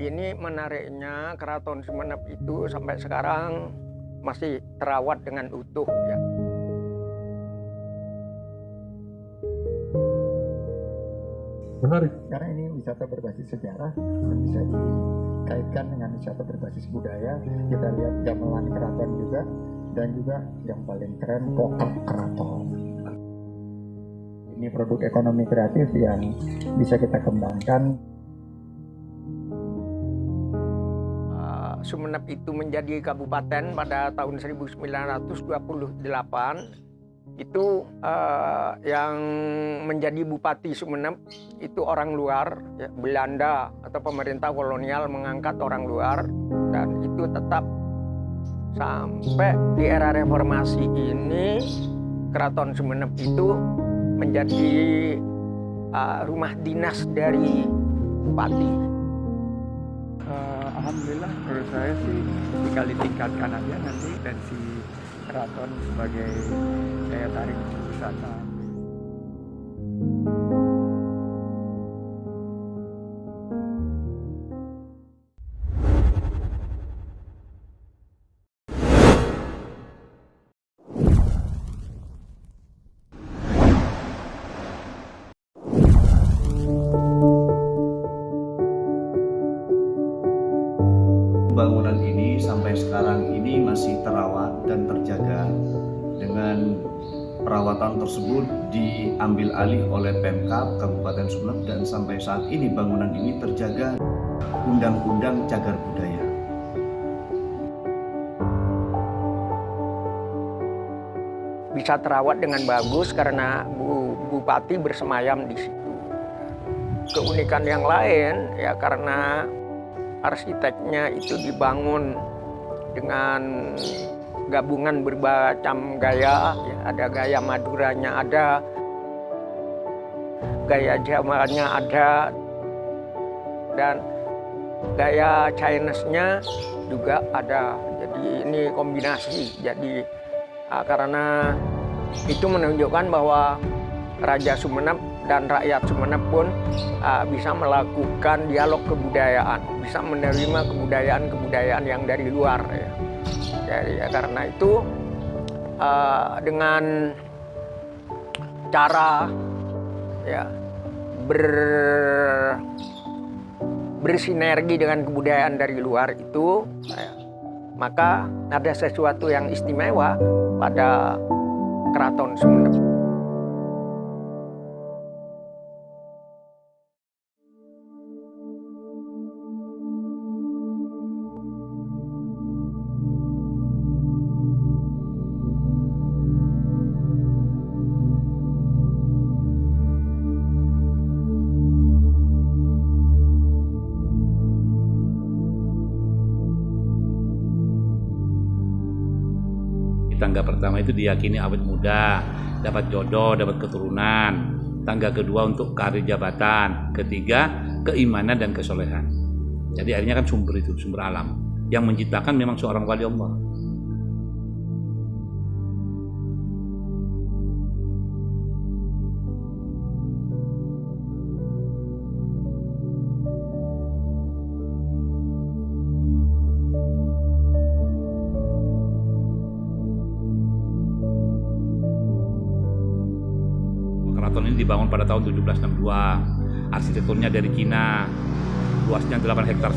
Ini menariknya Keraton Sumenep itu sampai sekarang masih terawat dengan utuh ya. Menarik, karena ini wisata berbasis sejarah dan bisa dikaitkan dengan wisata berbasis budaya. Kita lihat gamelan keraton juga, dan juga yang paling keren pokok keraton. Ini produk ekonomi kreatif yang bisa kita kembangkan. Sumenep itu menjadi kabupaten pada tahun 1928. Itu yang menjadi Bupati Sumenep itu orang luar, ya, Belanda atau pemerintah kolonial mengangkat orang luar, dan itu tetap sampai di era reformasi ini Keraton Sumenep itu menjadi rumah dinas dari Bupati. Alhamdulillah, menurut saya sih tinggal ditingkatkan aja nanti tensi keraton sebagai daya tarik wisata. Bangunan ini sampai sekarang ini masih terawat dan terjaga. Dengan perawatan tersebut diambil alih oleh Pemkab Kabupaten Sumenep, dan sampai saat ini bangunan ini terjaga Undang-Undang Cagar Budaya. Bisa terawat dengan bagus karena Bupati bersemayam di situ. Keunikan yang lain ya karena arsiteknya itu dibangun dengan gabungan bermacam gaya, ya, ada gaya Maduranya, ada gaya Jawanya, ada dan gaya Chinese-nya juga ada. Jadi ini kombinasi. Jadi karena itu menunjukkan bahwa Raja Sumenep dan rakyat Sumenep pun bisa melakukan dialog kebudayaan, bisa menerima kebudayaan-kebudayaan yang dari luar ya. Jadi karena itu dengan cara ya bersinergi dengan kebudayaan dari luar itu ya, maka ada sesuatu yang istimewa pada Keraton Sumenep. Tangga pertama itu diyakini awet muda, dapat jodoh, dapat keturunan. Tangga kedua untuk karir jabatan. Ketiga, keimanan dan kesolehan. Jadi akhirnya kan sumber itu, sumber alam. Yang menciptakan memang seorang wali Allah. Keraton ini dibangun pada tahun 1762. Arsitekturnya dari Cina. Luasnya 8,5 hektar.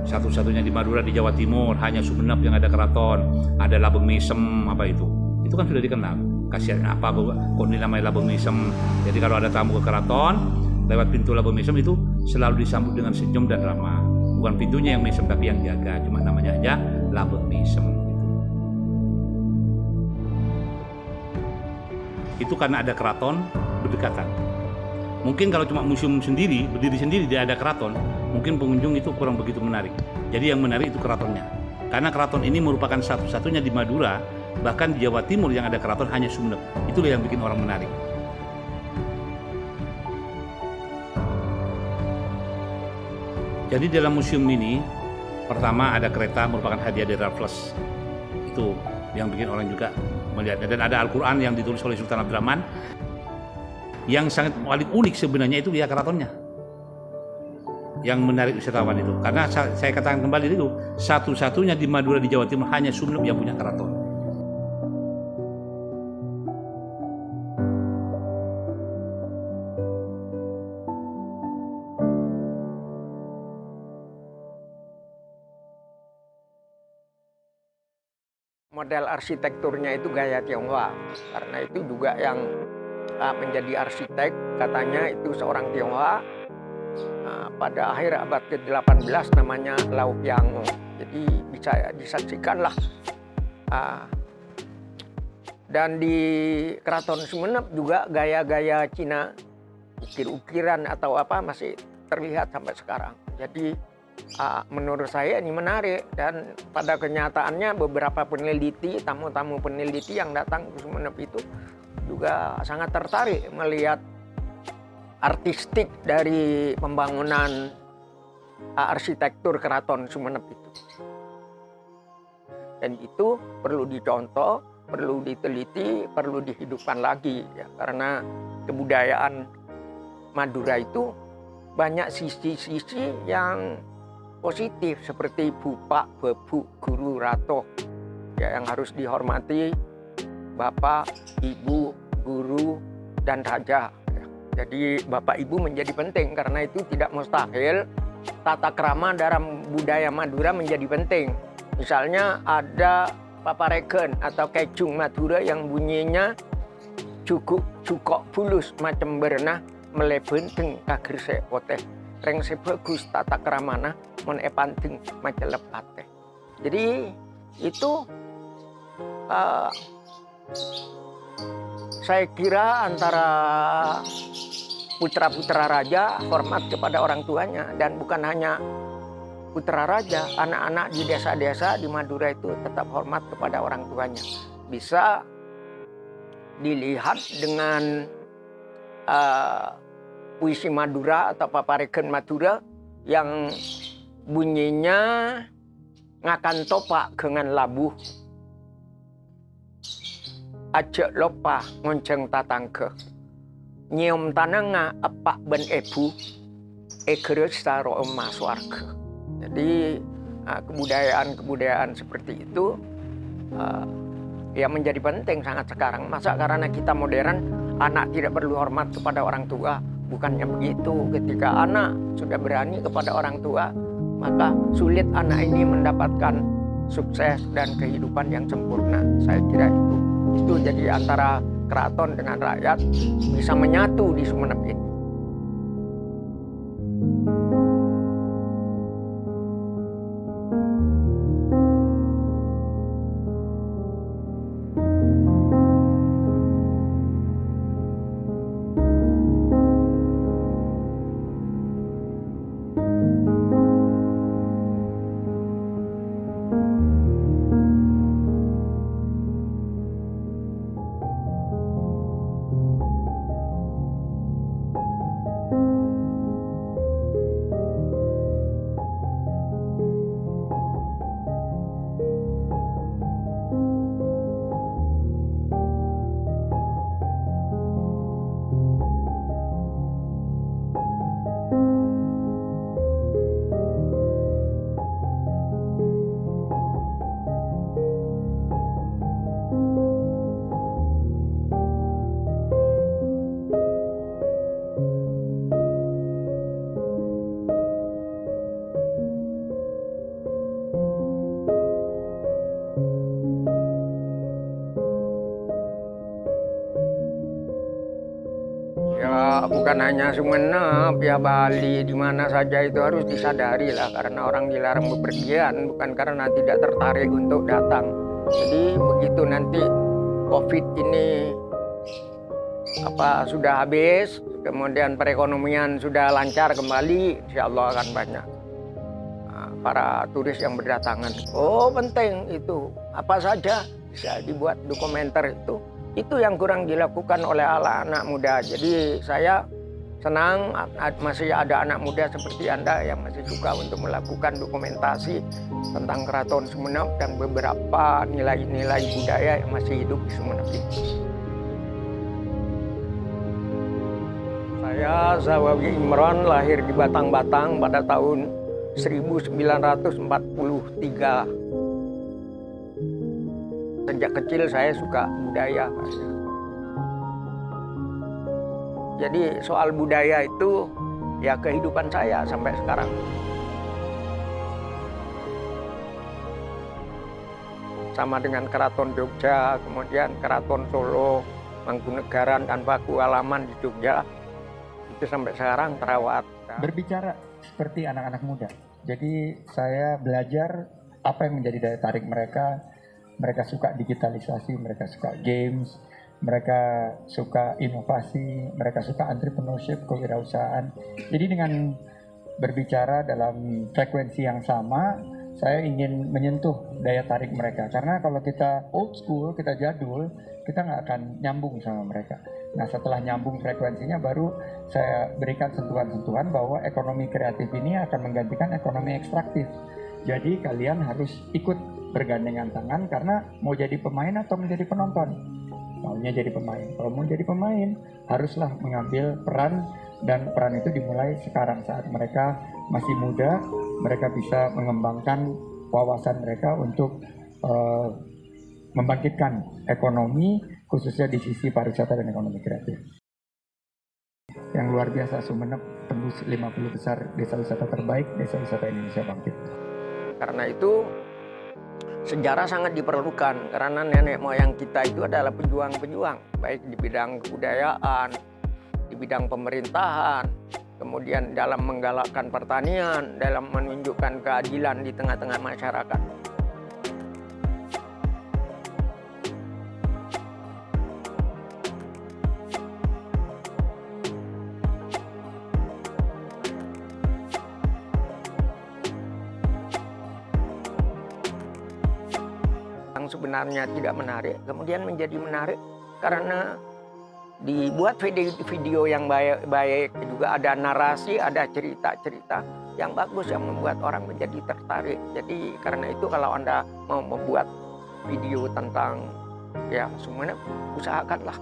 Satu-satunya di Madura, di Jawa Timur. Hanya Sumenep yang ada keraton. Ada Labeng Misem, apa itu? Itu kan sudah dikenal. Kasihan apa kok ini namanya Labeng Misem. Jadi kalau ada tamu ke keraton, lewat pintu Labeng Misem itu selalu disambut dengan senyum dan ramah. Bukan pintunya yang misem, tapi yang jaga. Cuma namanya aja Labeng Misem. Itu karena ada keraton berdekatan. Mungkin kalau cuma museum sendiri, berdiri sendiri, tidak ada keraton, mungkin pengunjung itu kurang begitu menarik. Jadi yang menarik itu keratonnya. Karena keraton ini merupakan satu-satunya di Madura, bahkan di Jawa Timur yang ada keraton hanya Sumenep. Itulah yang bikin orang menarik. Jadi dalam museum ini, pertama ada kereta merupakan hadiah dari Raffles. Itu yang bikin orang juga melihatnya. Dan ada Al-Quran yang ditulis oleh Sultan Abdurrahman. Yang sangat paling unik sebenarnya itu dia keratonnya. yang menarik wisatawan itu. Karena saya katakan kembali itu, satu-satunya di Madura di Jawa Timur hanya Sumeneb yang punya keraton. Model arsitekturnya itu gaya Tionghoa, karena itu juga yang menjadi arsitek katanya itu seorang Tionghoa pada akhir abad ke-18 namanya Lau Piango. Jadi bisa disaksikanlah. Dan di Keraton Sumeneb juga gaya-gaya Cina, ukir-ukiran atau apa masih terlihat sampai sekarang. Jadi menurut saya ini menarik, dan pada kenyataannya beberapa peneliti, tamu-tamu peneliti yang datang ke Sumeneb itu juga sangat tertarik melihat artistik dari pembangunan arsitektur Keraton Sumeneb itu. Dan itu perlu dicontoh, perlu diteliti, perlu dihidupkan lagi ya, karena kebudayaan Madura itu banyak sisi-sisi yang positif seperti Bupak, Bebu, Guru, Rato ya, yang harus dihormati Bapak, Ibu, Guru, dan Raja. Jadi Bapak Ibu menjadi penting karena itu tidak mustahil tata krama dalam budaya Madura menjadi penting. Misalnya ada paparegen atau kejung Madura yang bunyinya cukok bulus macam bernah melebenteng kager poteh reng sebagus tata kramana mon epanteng macam lepate. Jadi itu saya kira antara putra-putra raja hormat kepada orang tuanya, dan bukan hanya putra raja, anak-anak di desa-desa di Madura itu tetap hormat kepada orang tuanya. Bisa dilihat dengan puisi Madura atau paparegen Madura yang bunyinya ngakan topak dengan labuh ajak lopa ngonceng tatangke nyium tananga epak ben ebu egeres saro emas warga. Jadi kebudayaan seperti itu ya menjadi penting sangat sekarang. Masa karena kita modern anak tidak perlu hormat kepada orang tua? Bukannya begitu. Ketika anak sudah berani kepada orang tua, maka sulit anak ini mendapatkan sukses dan kehidupan yang sempurna. Saya kira itu jadi antara keraton dengan rakyat bisa menyatu di Sumeneb ini. Bukan hanya Sumeneb, ya Bali, di mana saja itu harus disadari lah, karena orang dilarang bepergian bukan karena tidak tertarik untuk datang. Jadi begitu nanti COVID ini sudah habis, kemudian perekonomian sudah lancar kembali, insya Allah akan banyak para turis yang berdatangan. Oh penting itu, apa saja bisa dibuat dokumenter itu yang kurang dilakukan oleh anak muda. Jadi saya senang masih ada anak muda seperti Anda yang masih suka untuk melakukan dokumentasi tentang Keraton Sumeneb dan beberapa nilai-nilai budaya yang masih hidup di Sumeneb ini. Saya Saya Zawawi Imron, lahir di Batang-Batang pada tahun 1943. Sejak kecil saya suka budaya. Jadi soal budaya itu ya kehidupan saya sampai sekarang. Sama dengan Keraton Jogja, kemudian Keraton Solo, Mangkunegaran, dan Pakualaman di Jogja, itu sampai sekarang terawat. Berbicara seperti anak-anak muda. Jadi saya belajar apa yang menjadi daya tarik mereka. Mereka suka digitalisasi, mereka suka games, mereka suka inovasi, mereka suka entrepreneurship, kewirausahaan. Jadi dengan berbicara dalam frekuensi yang sama, saya ingin menyentuh daya tarik mereka. Karena kalau kita old school, kita jadul, kita nggak akan nyambung sama mereka. Nah, setelah nyambung frekuensinya, baru saya berikan sentuhan-sentuhan bahwa ekonomi kreatif ini akan menggantikan ekonomi ekstraktif. Jadi kalian harus ikut bergandengan tangan, karena mau jadi pemain atau menjadi penonton. Maunya jadi pemain. Kalau mau jadi pemain, haruslah mengambil peran, dan peran itu dimulai sekarang saat mereka masih muda. Mereka bisa mengembangkan wawasan mereka untuk membangkitkan ekonomi, khususnya di sisi pariwisata dan ekonomi kreatif. Yang luar biasa, Sumeneb tembus 50 besar desa wisata terbaik, desa wisata Indonesia bangkit. Karena itu sejarah sangat diperlukan, karena nenek moyang kita itu adalah pejuang-pejuang, baik di bidang kebudayaan, di bidang pemerintahan, kemudian dalam menggalakkan pertanian, dalam menunjukkan keadilan di tengah-tengah masyarakat. Yang sebenarnya tidak menarik, kemudian menjadi menarik karena dibuat video yang baik, juga ada narasi, ada cerita-cerita yang bagus yang membuat orang menjadi tertarik. Jadi karena itu kalau Anda mau membuat video tentang ya Sumeneb, usahakanlah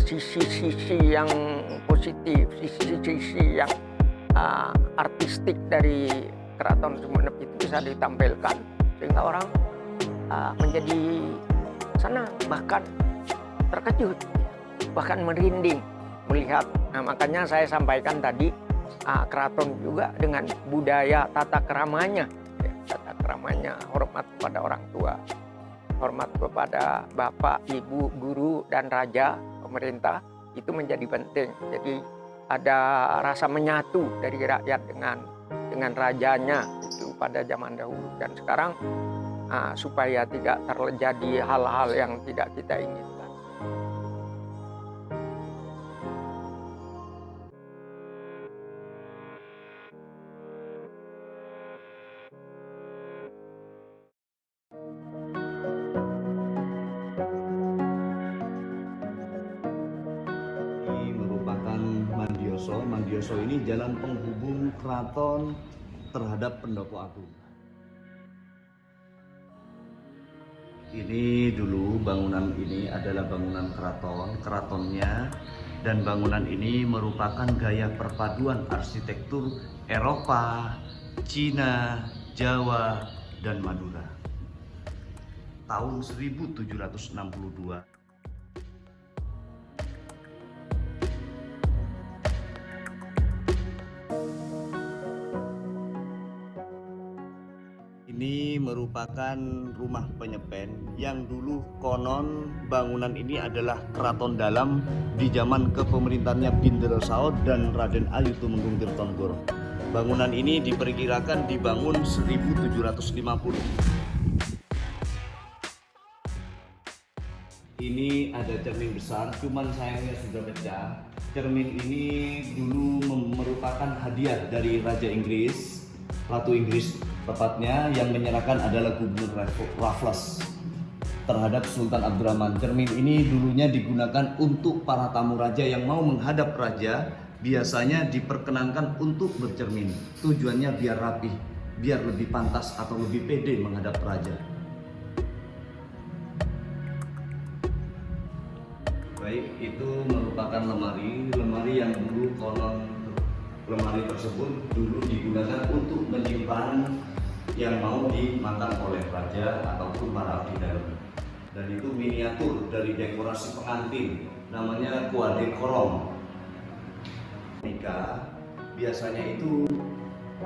sisi-sisi yang positif, sisi-sisi yang artistik dari Keraton Sumeneb itu bisa ditampilkan sehingga orang menjadi senang, bahkan terkejut, bahkan merinding melihat. Nah, makanya saya sampaikan tadi, keraton juga dengan budaya tata keramanya, tata keramanya, hormat kepada orang tua, hormat kepada bapak, ibu, guru, dan raja, pemerintah, itu menjadi penting. Jadi ada rasa menyatu dari rakyat dengan rajanya itu pada zaman dahulu, dan sekarang supaya tidak terjadi hal-hal yang tidak kita inginkan. Ini merupakan Mandioso. Mandioso ini jalan penghubung keraton terhadap Pendopo Agung. Ini dulu bangunan ini adalah bangunan keratonnya, dan bangunan ini merupakan gaya perpaduan arsitektur Eropa, Cina, Jawa, dan Madura. Tahun 1762. Ini merupakan rumah penyepen yang dulu konon bangunan ini adalah keraton dalam di zaman kepemerintahannya Bindel Saud dan Raden Ayu Tumenggung Tirtonegoro. Bangunan ini diperkirakan dibangun 1750. Ini ada cermin besar, cuman sayangnya sudah pecah. Cermin ini dulu merupakan hadiah dari Raja Inggris, Ratu Inggris tepatnya, yang menyerahkan adalah Gubernur Raffles terhadap Sultan Abdurrahman. Cermin ini dulunya digunakan untuk para tamu raja yang mau menghadap raja, biasanya diperkenankan untuk bercermin. Tujuannya biar rapih, biar lebih pantas atau lebih pede menghadap raja. Baik, itu merupakan lemari yang dulu konon lemari tersebut dulu digunakan untuk menyimpan yang mau dimakan oleh raja ataupun para abdi dalam. Dan itu miniatur dari dekorasi pengantin, namanya kuade kolom. Nikah biasanya itu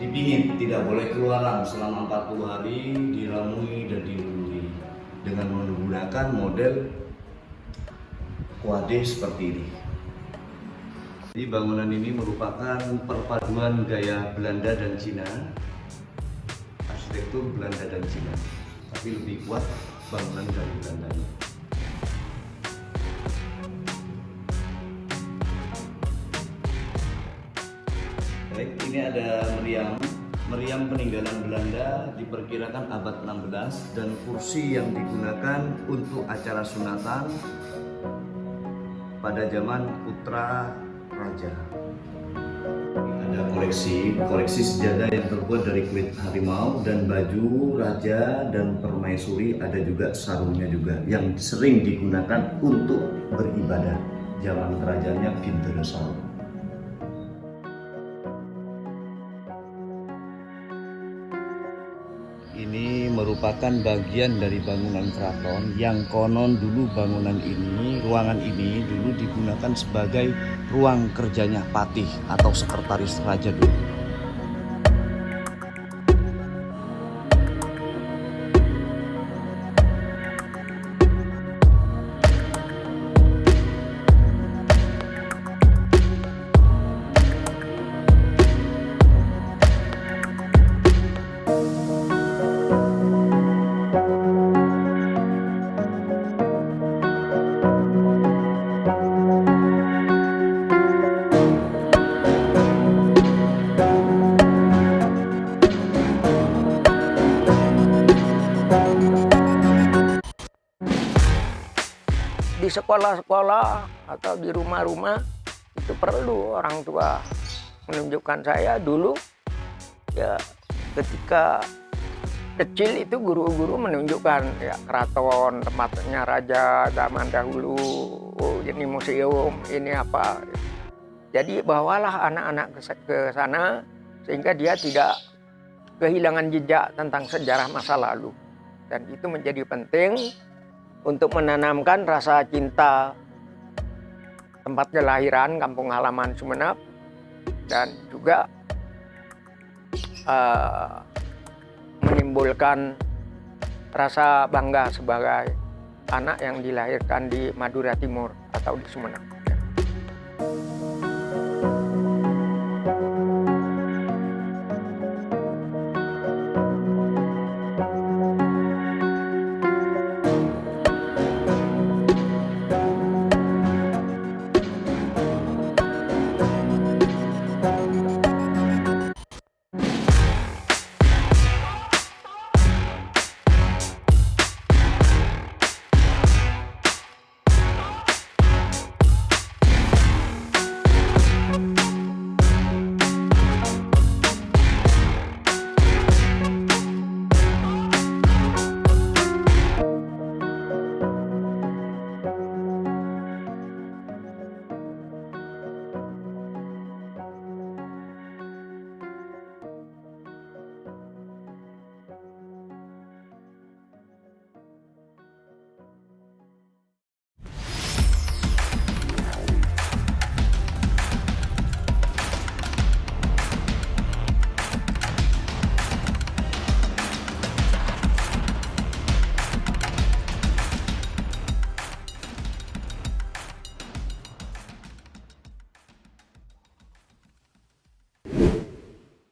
dipingit, tidak boleh keluaran selama 40 hari, diramui dan diluluri dengan menggunakan model kuade seperti ini. Jadi bangunan ini merupakan perpaduan gaya Belanda dan Cina, arsitektur Belanda dan Cina, tapi lebih kuat bangunan dari Belanda. Baik, ini ada meriam peninggalan Belanda, diperkirakan abad 16, dan kursi yang digunakan untuk acara sunatan pada zaman putra raja. Ada koleksi sejadah yang terbuat dari kulit harimau dan baju raja dan permaisuri, ada juga sarungnya juga yang sering digunakan untuk beribadah zaman kerajaannya Bintaro. Ini merupakan bagian dari bangunan keraton yang konon dulu bangunan ini, ruangan ini dulu digunakan sebagai ruang kerjanya patih atau sekretaris raja dulu. Di sekolah-sekolah atau di rumah-rumah itu perlu orang tua menunjukkan. Saya dulu ya ketika kecil itu guru-guru menunjukkan ya keraton, tempatnya raja zaman dahulu, oh, ini museum, ini apa. Jadi bawalah anak-anak ke sana sehingga dia tidak kehilangan jejak tentang sejarah masa lalu. Dan itu menjadi penting untuk menanamkan rasa cinta tempat kelahiran, kampung halaman Sumeneb, dan juga menimbulkan rasa bangga sebagai anak yang dilahirkan di Madura Timur atau di Sumeneb.